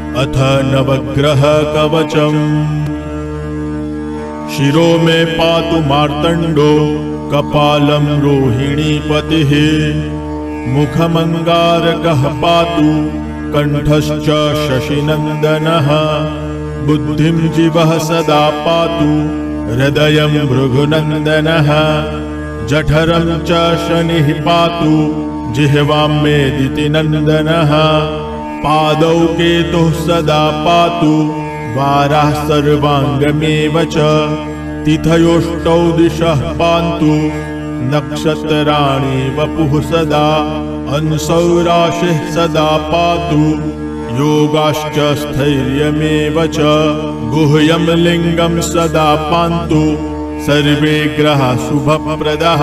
अथ नवग्रह कवचम्। शिरो मे पातु मार्तण्डो कपालं रोहिणीपतिः। मुखमङ्गारकः पातु कण्ठश्च शशिनन्दनः। बुद्धिं जीवः सदा पातु हृदयं भृगुनन्दनः। जठरं च शनिः पातु जिह्वां मे दितिनन्दनः। पादौ केतुः सदा पातु वाराः सर्वाङ्गमेव च। तिथयोष्टौ दिशः पान्तु नक्षत्राणि वपुः सदा। अंसौ राशिः सदा पातु योगाश्च स्थैर्यमेव च। गुह्यं लिङ्गं सदा पान्तु सर्वे ग्रहाः शुभप्रदाः।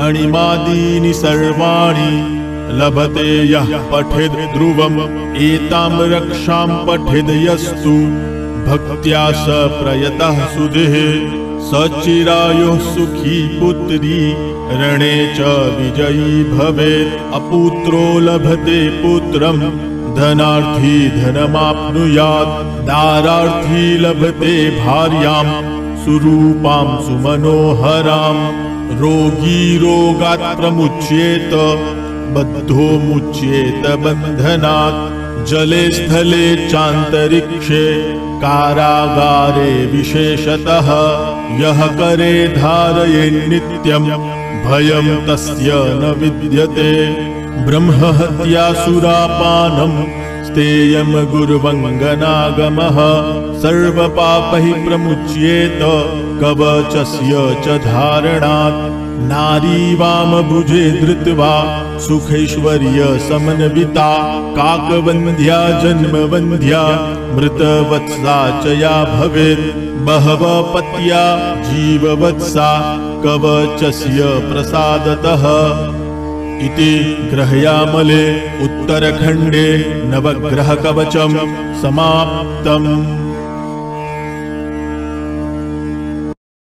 अणिमादीनि सर्वाणि लभते यः पठेद् ध्रुवम्। एतां रक्षां पठेद् यस्तु भक्त्या स प्रयतः सुधिः। स चिरायुः सुखी पुत्री रणे च विजयी भवेत्। अपुत्रो लभते पुत्रं धनार्थी धनमाप्नुयात्। दारार्थी लभते भार्यां सुरूपां सुमनोहरां। रोगी रोगात् प्रमुच्येत बद्धो मुच्येत बन्धनात्। जले स्थले चान्तरिक्षे कारागारे विशेषतः। यः करे धारयेन्नित्यं भयं तस्य न विद्यते। ब्रह्महत्यासुरापानं स्तेयं गुरुवङ्गनागमः। सर्वपापैः प्रमुच्येत कवचस्य च धारणात्। नारी वामभुजे धृत्वा सुखैश्वर्य समन्विता। काकवन्ध्या जन्मवन्ध्या मृतवत्सा च या भवेत्। बहवः पत्या जीववत्सा कवचस्य प्रसादतः। इति ग्रहयामले उत्तरखण्डे नवग्रह कवचम् समाप्तम्।